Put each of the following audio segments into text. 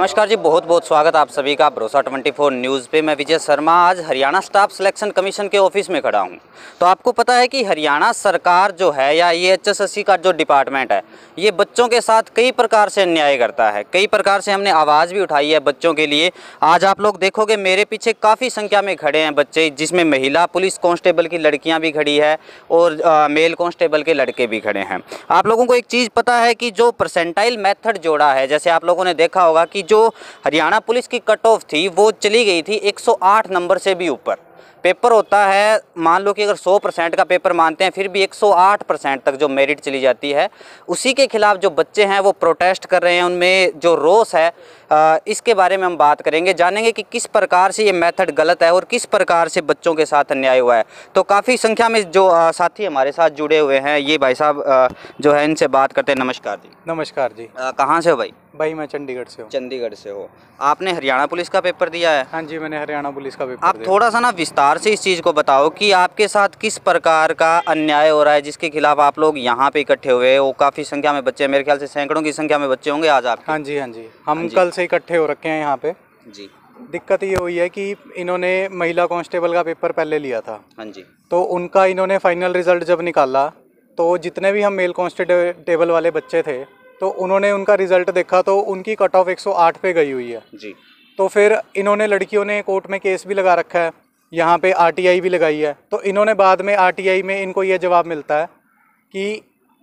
नमस्कार जी, बहुत बहुत स्वागत आप सभी का भरोसा 24 न्यूज़ पे। मैं विजय शर्मा आज हरियाणा स्टाफ सिलेक्शन कमीशन के ऑफिस में खड़ा हूं। तो आपको पता है कि हरियाणा सरकार जो है या ये एचएसएससी का जो डिपार्टमेंट है, ये बच्चों के साथ कई प्रकार से अन्याय करता है। कई प्रकार से हमने आवाज़ भी उठाई है बच्चों के लिए। आज आप लोग देखोगे मेरे पीछे काफ़ी संख्या में खड़े हैं बच्चे, जिसमें महिला पुलिस कांस्टेबल की लड़कियाँ भी खड़ी है और मेल कांस्टेबल के लड़के भी खड़े हैं। आप लोगों को एक चीज़ पता है कि जो परसेंटाइल मेथड जोड़ा है, जैसे आप लोगों ने देखा होगा कि जो हरियाणा पुलिस की कट ऑफ थी वो चली गई थी 108 नंबर से भी ऊपर। पेपर होता है, मान लो कि अगर 100% का पेपर मानते हैं, फिर भी 108% तक जो मेरिट चली जाती है। उसी के खिलाफ जो बच्चे हैं वो प्रोटेस्ट कर रहे हैं, उनमें जो रोष है इसके बारे में हम बात करेंगे, जानेंगे कि किस प्रकार से ये मेथड गलत है और किस प्रकार से बच्चों के साथ अन्याय हुआ है। तो काफ़ी संख्या में जो साथी हमारे साथ जुड़े हुए हैं, ये भाई साहब जो है इनसे बात करते हैं। नमस्कार जी। नमस्कार जी। कहाँ से हो भाई? भाई मैं चंडीगढ़ से हूँ। चंडीगढ़ से हो। आपने हरियाणा पुलिस का पेपर दिया है? हाँ जी, मैंने हरियाणा पुलिस का पेपर आप दिया। थोड़ा सा ना विस्तार से इस चीज़ को बताओ कि आपके साथ किस प्रकार का अन्याय हो रहा है, जिसके खिलाफ आप लोग यहाँ पे इकट्ठे हुए हो। काफ़ी संख्या में बच्चे, मेरे ख्याल से सैकड़ों की संख्या में बच्चे होंगे आज आपके। हाँ जी, हम कल से इकट्ठे हो रखे हैं यहाँ पे जी। दिक्कत ये हुई है कि इन्होंने महिला कांस्टेबल का पेपर पहले लिया था। हाँ जी। तो उनका इन्होंने फाइनल रिजल्ट जब निकाला तो जितने भी हम मेल कांस्टेबल वाले बच्चे थे, तो उन्होंने उनका रिजल्ट देखा तो उनकी कट ऑफ 108 पे गई हुई है जी। तो फिर इन्होंने, लड़कियों ने कोर्ट में केस भी लगा रखा है, यहाँ पे आरटीआई भी लगाई है। तो इन्होंने बाद में आरटीआई में इनको ये जवाब मिलता है कि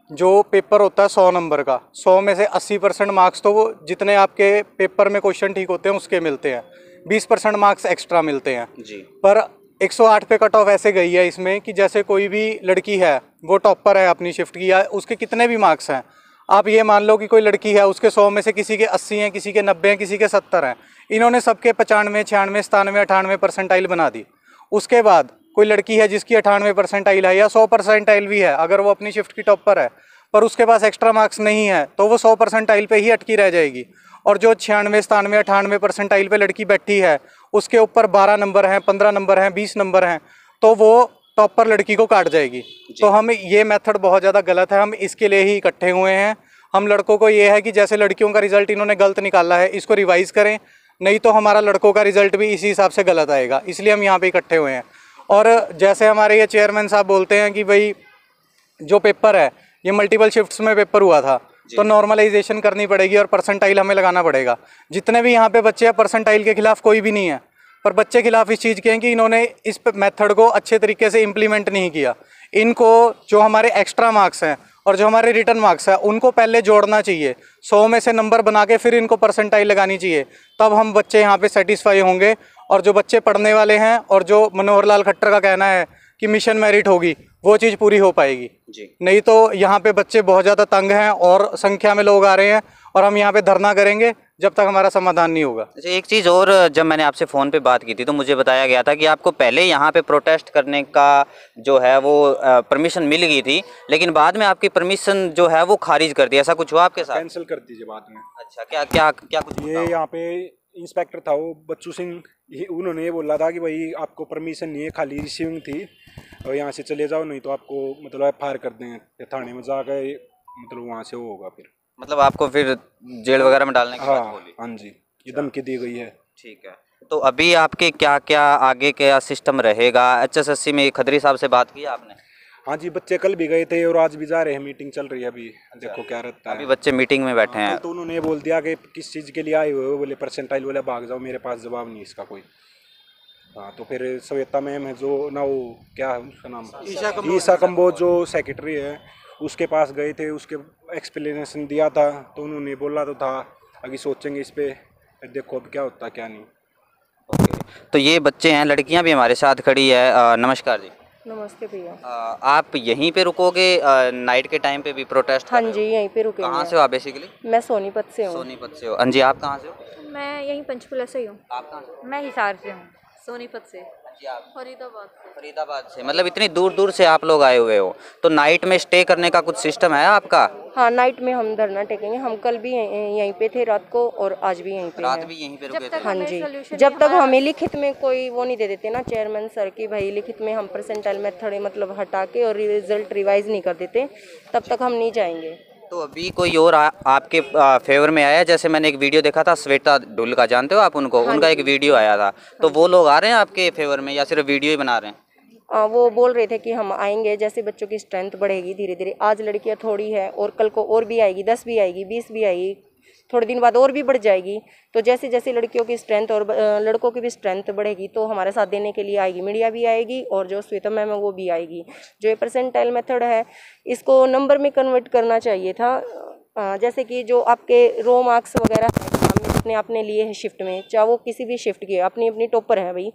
जो पेपर होता है 100 नंबर का, 100 में से 80% मार्क्स तो वो जितने आपके पेपर में क्वेश्चन ठीक होते हैं उसके मिलते हैं, 20% मार्क्स एक्स्ट्रा मिलते हैं जी। पर 108 पे कट ऑफ ऐसे गई है इसमें कि जैसे कोई भी लड़की है वो टॉपर है अपनी शिफ्ट की, या उसके कितने भी मार्क्स हैं, आप ये मान लो कि कोई लड़की है, उसके 100 में से किसी के 80 हैं, किसी के 90 हैं, किसी के 70 हैं, इन्होंने सबके 95, 96, 97, 98 परसेंटाइल बना दी। उसके बाद कोई लड़की है जिसकी 98 परसेंटाइल है या 100 परसेंटाइल भी है, अगर वो अपनी शिफ्ट की टॉपर है पर उसके पास एक्स्ट्रा मार्क्स नहीं है, तो वो 100 परसेंटाइल पे ही अटकी रह जाएगी। और जो 96, 97, 98 परसेंटाइल पे लड़की बैठी है, उसके ऊपर 12 नंबर हैं, 15 नंबर हैं, 20 नंबर हैं, तो वो टॉपर लड़की को काट जाएगी। तो हम ये मेथड बहुत ज़्यादा गलत है, हम इसके लिए ही इकट्ठे हुए हैं। हम लड़कों को ये है कि जैसे लड़कियों का रिजल्ट इन्होंने गलत निकाला है, इसको रिवाइज़ करें, नहीं तो हमारा लड़कों का रिजल्ट भी इसी हिसाब से गलत आएगा। इसलिए हम यहाँ पे इकट्ठे हुए हैं। और जैसे हमारे ये चेयरमैन साहब बोलते हैं कि भाई जो पेपर है ये मल्टीपल शिफ्ट्स में पेपर हुआ था, तो नॉर्मलाइजेशन करनी पड़ेगी और परसेंटाइल हमें लगाना पड़ेगा। जितने भी यहाँ पे बच्चे हैं, परसेंटाइल के खिलाफ कोई भी नहीं है, पर बच्चे खिलाफ इस चीज़ के हैं कि इन्होंने इस मेथड को अच्छे तरीके से इम्प्लीमेंट नहीं किया। इनको जो हमारे एक्स्ट्रा मार्क्स हैं और जो हमारे रिटर्न मार्क्स हैं उनको पहले जोड़ना चाहिए, 100 में से नंबर बना के फिर इनको परसेंटाइल लगानी चाहिए, तब हम बच्चे यहाँ पे सेटिस्फाई होंगे। और जो बच्चे पढ़ने वाले हैं और जो मनोहर लाल खट्टर का कहना है कि मिशन मेरिट होगी, वो चीज़ पूरी हो पाएगी जी। नहीं तो यहाँ पे बच्चे बहुत ज़्यादा तंग हैं और संख्या में लोग आ रहे हैं और हम यहाँ पे धरना करेंगे जब तक हमारा समाधान नहीं होगा। अच्छा, एक चीज़ और, जब मैंने आपसे फ़ोन पे बात की थी तो मुझे बताया गया था कि आपको पहले यहाँ पे प्रोटेस्ट करने का जो है वो परमिशन मिल गई थी, लेकिन बाद में आपकी परमिशन जो है वो खारिज कर दी। ऐसा कुछ हुआ आपके साथ? कैंसिल कर दीजिए बाद में। अच्छा, क्या क्या क्या कुछ? ये यहाँ पे इंस्पेक्टर था वो बच्चू सिंह, उन्होंने ये बोला था कि भाई आपको परमिशन नहीं है, खाली रिसीविंग थी और यहाँ से चले जाओ, नहीं तो आपको मतलब FIR कर दें थाने में जाकर, मतलब वहाँ से वो होगा फिर, मतलब आपको फिर जेल वगैरह में डालने की बात बोली? हाँ जी, ये धमकी दी गई है। ठीक है। तो अभी आपके क्या क्या आगे क्या सिस्टम रहेगा? HSSC में खदरी साहब से बात की आपने? हाँ जी, बच्चे कल भी गए थे और आज भी जा रहे हैं, मीटिंग चल रही है अभी, देखो क्या रहता है। अभी बच्चे मीटिंग में बैठे हैं। तो उन्होंने बोल दिया कि किस चीज़ के लिए आए हुए हो, बोले परसेंटाइल, बोले भाग जाओ, मेरे पास जवाब नहीं इसका कोई। हाँ, तो फिर श्वेता मैम है जो ना, वो क्या है उसका नाम, ईशा कंबोज, जो सेक्रेटरी है, उसके पास गए थे, उसके एक्सप्लेनेशन दिया था, तो उन्होंने बोला तो था अभी सोचेंगे इस पर, देखो अब क्या होता क्या नहीं। ओके, तो ये बच्चे हैं, लड़कियां भी हमारे साथ खड़ी है। नमस्कार जी। नमस्ते भैया। आप यहीं पे रुकोगे नाइट के टाइम पे भी प्रोटेस्ट? हाँ जी, यहीं पे रुकेंगे। कहाँ से हो आप बेसिकली? मैं सोनीपत से हूँ। सोनीपत से हो? हाँ जी, आप कहाँ से हो? मैं यहीं पंचकुला से ही हूँ। आप कहाँ से? मैं हिसार से हूँ, सोनीपत से। जी, आप? फरीदाबाद से। फरीदाबाद से, मतलब इतनी दूर दूर से आप लोग आए हुए हो, तो नाइट में स्टे करने का कुछ सिस्टम है आपका? हाँ, नाइट में हम धरना टेकेंगे। हम कल भी यहीं पे थे रात को और आज भी यहीं पे रात हैं। भी यहीं पे रुके थे? हाँ जी, जब तक हमें लिखित में कोई वो नहीं दे देते ना चेयरमैन सर की, भाई लिखित में हम परसेंटाइल मेथड मतलब हटा के और रिजल्ट रिवाइज नहीं कर देते, तब तक हम नहीं जाएंगे। तो अभी कोई और आपके फेवर में आया? जैसे मैंने एक वीडियो देखा था, श्वेता ढुल का, जानते हो आप उनको? हाँ उनका एक जी। वीडियो आया था, तो वो लोग आ रहे हैं आपके फेवर में या सिर्फ वीडियो ही बना रहे हैं? वो बोल रहे थे कि हम आएंगे, जैसे बच्चों की स्ट्रेंथ बढ़ेगी धीरे धीरे। आज लड़कियां थोड़ी है और कल को और भी आएगी, 10 भी आएगी, 20 भी आएगी, थोड़े दिन बाद और भी बढ़ जाएगी। तो जैसे जैसे लड़कियों की स्ट्रेंथ और लड़कों की भी स्ट्रेंथ बढ़ेगी तो हमारे साथ देने के लिए आएगी, मीडिया भी आएगी और जो श्वेता मैम है वो भी आएगी। जो ये परसेंटाइल मेथड है इसको नंबर में कन्वर्ट करना चाहिए था। जैसे कि जो आपके रो मार्क्स वगैरह है हमने जितने आपने लिए हैं शिफ्ट में, चाहे वो किसी भी शिफ्ट की है, अपनी अपनी टॉपर है भाई,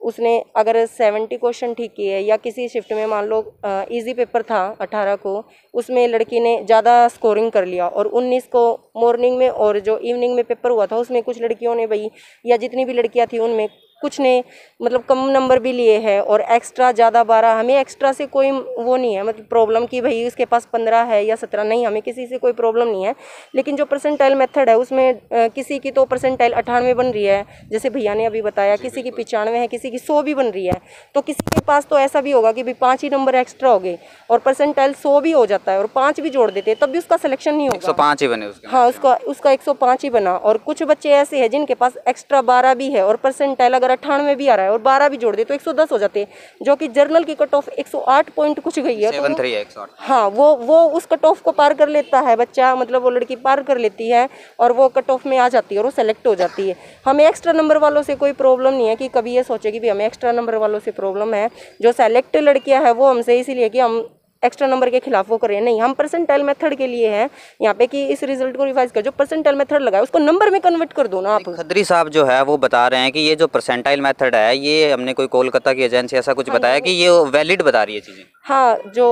उसने अगर 70 क्वेश्चन ठीक किए या किसी शिफ्ट में मान लो इजी पेपर था 18 को, उसमें लड़की ने ज़्यादा स्कोरिंग कर लिया और 19 को मॉर्निंग में और जो इवनिंग में पेपर हुआ था उसमें कुछ लड़कियों ने भाई, या जितनी भी लड़कियां थी उनमें कुछ ने मतलब कम नंबर भी लिए हैं और एक्स्ट्रा ज़्यादा 12। हमें एक्स्ट्रा से कोई वो नहीं है मतलब प्रॉब्लम कि भाई इसके पास 15 है या 17, नहीं, हमें किसी से कोई प्रॉब्लम नहीं है। लेकिन जो परसेंटाइल मेथड है उसमें किसी की तो परसेंटाइल 98 बन रही है, जैसे भैया ने अभी बताया, किसी की 95 है, किसी की 100 भी बन रही है। तो किसी के पास तो ऐसा भी होगा कि भाई 5 ही नंबर एक्स्ट्रा हो गए और परसेंटाइल 100 भी हो जाता है और 5 भी जोड़ देते तब भी उसका सिलेक्शन नहीं होगा। 105 ही बने उसके? हाँ, उसका 105 ही बना। और कुछ बच्चे ऐसे हैं जिनके पास एक्स्ट्रा 12 भी है और परसेंटाइल अगर 98 भी आ रहा है और 12 भी जोड़ दे तो 110 हो जाते, जो कि जर्नल की कट ऑफ 108 पॉइंट कुछ गई है। 73 है 108। हाँ, वो उस कट ऑफ को पार कर लेता है बच्चा, मतलब वो लड़की पार कर लेती है और वो कट ऑफ में आ जाती है और वो सेलेक्ट हो जाती है। हमें एक्स्ट्रा नंबर वालों से कोई प्रॉब्लम नहीं है कि कभी ये सोचे कि भी हमें एक्स्ट्रा नंबर वालों से प्रॉब्लम है। जो सेलेक्ट लड़कियां हैं वो हमसे इसीलिए कि हम एक्स्ट्रा नंबर के खिलाफ वो करें, नहीं, हम परसेंटाइल मेथड के लिए हैं यहाँ पे कि इस रिजल्ट को रिवाइज कर, जो परसेंटाइल मेथड लगा है उसको नंबर में कन्वर्ट कर दो ना आप। खत्री साहब जो है वो बता रहे हैं कि ये जो परसेंटाइल मेथड है, ये हमने कोई कोलकाता की एजेंसी ऐसा कुछ बताया कि ये वैलिड बता रही है चीज़ें। हाँ, जो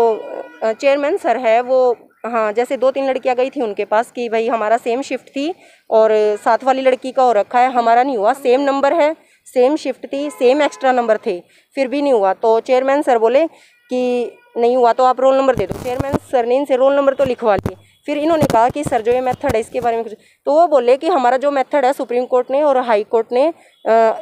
चेयरमैन सर है वो, हाँ, जैसे 2-3 लड़कियां गई थी उनके पास कि भाई हमारा सेम शिफ्ट थी और साथ वाली लड़की का हो रखा है, हमारा नहीं हुआ, सेम नंबर है, सेम शिफ्ट थी, सेम एक्स्ट्रा नंबर थे, फिर भी नहीं हुआ। तो चेयरमैन सर बोले कि नहीं हुआ तो आप रोल नंबर दे दो। चेयरमैन सर ने इनसे रोल नंबर तो लिखवा लिए। फिर इन्होंने कहा कि सर जो ये मेथड है इसके बारे में कुछ, तो वो बोले कि हमारा जो मेथड है सुप्रीम कोर्ट ने और हाई कोर्ट ने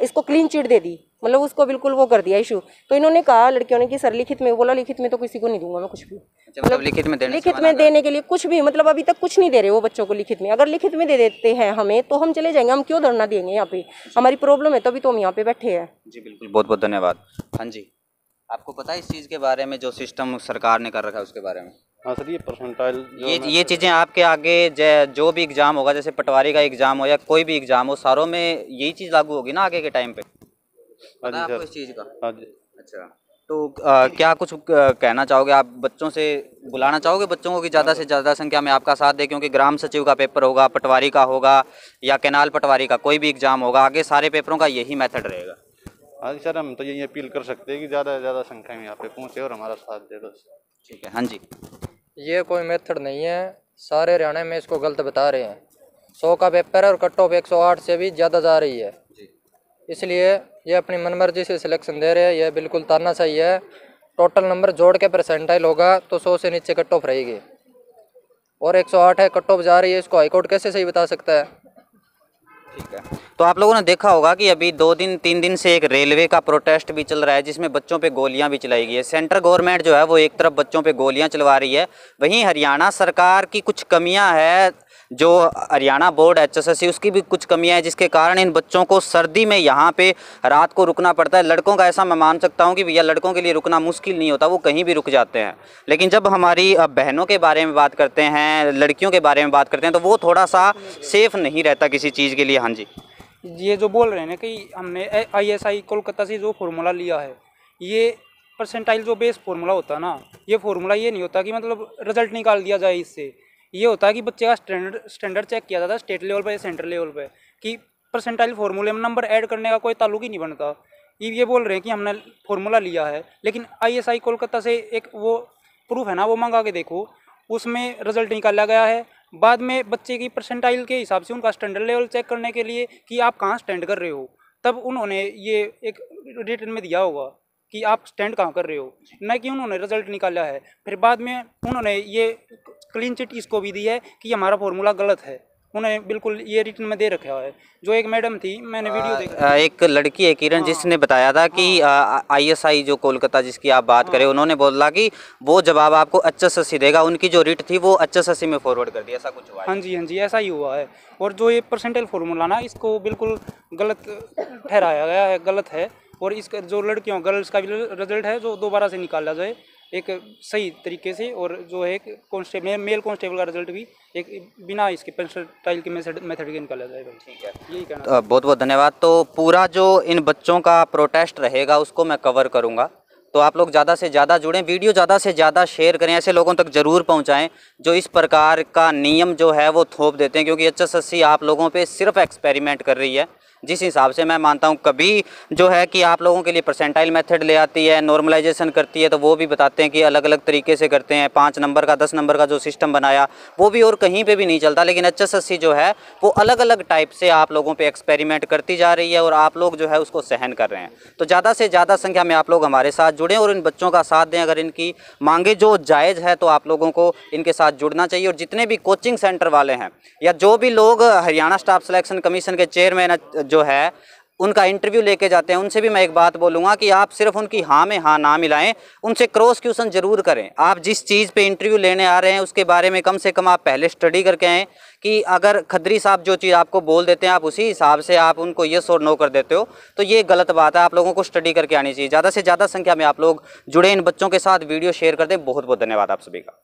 इसको क्लीन चिट दे दी, मतलब उसको बिल्कुल वो कर दिया इशू। तो इन्होंने कहा लड़कियों ने कि सर लिखित में, बोला लिखित में तो किसी को नहीं दूंगा मैं कुछ भी, मतलब लिखित में देने के लिए कुछ भी, मतलब अभी तक कुछ नहीं दे रहे वो बच्चों को लिखित में। अगर लिखित में दे देते हैं हमें तो हम चले जाएंगे, हम क्यों धरना देंगे यहाँ पे, हमारी प्रॉब्लम है तभी तो हम यहाँ पे बैठे हैं। जी बिल्कुल, बहुत बहुत धन्यवाद। हाँ जी, आपको पता है इस चीज़ के बारे में, जो सिस्टम सरकार ने कर रखा है उसके बारे में? हाँ सर, ये परसेंटाइल ये चीज़ें आपके आगे जो भी एग्ज़ाम होगा, जैसे पटवारी का एग्ज़ाम हो या कोई भी एग्ज़ाम हो, सारों में यही चीज़ लागू होगी ना आगे के टाइम पे? पता है आपको इस चीज़ का? हाँ जी। अच्छा, तो क्या कुछ कहना चाहोगे आप, बच्चों से बुलाना चाहोगे बच्चों को कि ज़्यादा से ज़्यादा संख्या में आपका साथ दे? क्योंकि ग्राम सचिव का पेपर होगा, पटवारी का होगा या कैनाल पटवारी का, कोई भी एग्ज़ाम होगा, आगे सारे पेपरों का यही मेथड रहेगा। हाँ जी सर, हम तो यही अपील कर सकते हैं कि ज़्यादा से ज़्यादा संख्या में यहाँ पे पहुँचे और हमारा साथ दे बस। ठीक है, हाँ जी। ये कोई मेथड नहीं है, सारे हरियाणा में इसको गलत बता रहे हैं। 100 का पेपर है और कट ऑफ 108 से भी ज़्यादा जा रही है, इसलिए ये अपनी मनमर्जी से सिलेक्शन दे रहे हैं। यह बिल्कुल तानाशाही है। टोटल नंबर जोड़ के परसेंटाइल होगा तो 100 से नीचे कट ऑफ रहेगी और 108 है कट ऑफ जा रही है, इसको हाईकोर्ट कैसे सही बता सकता है? ठीक है, तो आप लोगों ने देखा होगा कि अभी 2-3 दिन से एक रेलवे का प्रोटेस्ट भी चल रहा है जिसमें बच्चों पे गोलियां भी चलाई गई है। सेंट्रल गवर्नमेंट जो है वो एक तरफ बच्चों पे गोलियां चलवा रही है, वहीं हरियाणा सरकार की कुछ कमियां है, जो हरियाणा बोर्ड HSSC उसकी भी कुछ कमियां हैं, जिसके कारण इन बच्चों को सर्दी में यहाँ पे रात को रुकना पड़ता है। लड़कों का ऐसा मैं मान सकता हूँ कि भैया लड़कों के लिए रुकना मुश्किल नहीं होता, वो कहीं भी रुक जाते हैं। लेकिन जब हमारी बहनों के बारे में बात करते हैं, लड़कियों के बारे में बात करते हैं, तो वो थोड़ा सा सेफ़ नहीं रहता किसी चीज़ के लिए। हाँ जी, ये जो बोल रहे हैं ना कि हमने ISI कोलकाता से जो फार्मूला लिया है, ये परसेंटाइल जो बेस फार्मूला होता है ना, ये फार्मूला ये नहीं होता कि मतलब रिजल्ट निकाल दिया जाए इससे। ये होता है कि बच्चे का स्टैंडर्ड चेक किया जाता है स्टेट लेवल पे, सेंट्रल लेवल पे, कि परसेंटाइल फार्मूले में नंबर ऐड करने का कोई ताल्लुक ही नहीं बनता। ये बोल रहे हैं कि हमने फार्मूला लिया है, लेकिन ISI कोलकाता से एक वो प्रूफ है ना, वो मंगा के देखो, उसमें रिजल्ट निकाला गया है। बाद में बच्चे की परसेंटाइल के हिसाब से उनका स्टैंडर्ड लेवल चेक करने के लिए कि आप कहाँ स्टैंड कर रहे हो, तब उन्होंने ये एक रिटर्न में दिया होगा कि आप स्टैंड कहाँ कर रहे हो, न कि उन्होंने रिजल्ट निकाला है। फिर बाद में उन्होंने ये क्लीन चिट इसको भी दी है कि हमारा फार्मूला गलत है, उन्हें बिल्कुल ये रिटर्न में दे रखा है। जो एक मैडम थी, मैंने वीडियो देखा, एक लड़की है किरण, जिसने बताया था कि ISI जो कोलकाता जिसकी आप बात करें, उन्होंने बोला कि वो जवाब आपको HSSC देगा, उनकी जो रिट थी वो HSSC में फॉरवर्ड कर दी, ऐसा कुछ हुआ है? हाँ जी ऐसा ही हुआ है। और जो ये परसेंटाइल फार्मूला ना, इसको बिल्कुल गलत ठहराया गया है, गलत है। और इसका जो लड़कियों गर्ल्स का भी रिजल्ट है जो दोबारा से निकाला जाए एक सही तरीके से, और जो है एक मेल कांस्टेबल का रिजल्ट भी एक बिना इसके परसेंटाइल के मेथड के निकाला जाएगा। ठीक है, यही कहना। बहुत बहुत धन्यवाद। तो पूरा जो इन बच्चों का प्रोटेस्ट रहेगा उसको मैं कवर करूँगा, तो आप लोग ज़्यादा से ज़्यादा जुड़ें, वीडियो ज़्यादा से ज़्यादा शेयर करें, ऐसे लोगों तक ज़रूर पहुंचाएं जो इस प्रकार का नियम जो है वो थोप देते हैं, क्योंकि HSSC आप लोगों पे सिर्फ एक्सपेरिमेंट कर रही है। जिस हिसाब से मैं मानता हूं, कभी जो है कि आप लोगों के लिए परसेंटाइल मेथड ले आती है, नॉर्मलाइजेशन करती है, तो वो भी बताते हैं कि अलग अलग तरीके से करते हैं। 5 नंबर का 10 नंबर का जो सिस्टम बनाया वो भी और कहीं पे भी नहीं चलता, लेकिन HSSC जो है वो अलग अलग टाइप से आप लोगों पे एक्सपेरिमेंट करती जा रही है और आप लोग जो है उसको सहन कर रहे हैं। तो ज़्यादा से ज़्यादा संख्या में आप लोग हमारे साथ जुड़ें और इन बच्चों का साथ दें। अगर इनकी मांगे जो जायज़ है तो आप लोगों को इनके साथ जुड़ना चाहिए। और जितने भी कोचिंग सेंटर वाले हैं या जो भी लोग हरियाणा स्टाफ सिलेक्शन कमीशन के चेयरमैन जो है उनका इंटरव्यू लेके जाते हैं, उनसे भी मैं एक बात बोलूँगा कि आप सिर्फ उनकी हाँ में हाँ ना मिलाएं, उनसे क्रॉस क्वेश्चन जरूर करें। आप जिस चीज़ पे इंटरव्यू लेने आ रहे हैं उसके बारे में कम से कम आप पहले स्टडी करके आएँ, कि अगर खद्री साहब जो चीज़ आपको बोल देते हैं आप उसी हिसाब से आप उनको येस और नो कर देते हो, तो ये गलत बात है। आप लोगों को स्टडी करके आनी चाहिए। ज़्यादा से ज़्यादा संख्या में आप लोग जुड़े इन बच्चों के साथ, वीडियो शेयर कर दें। बहुत बहुत धन्यवाद आप सभी का।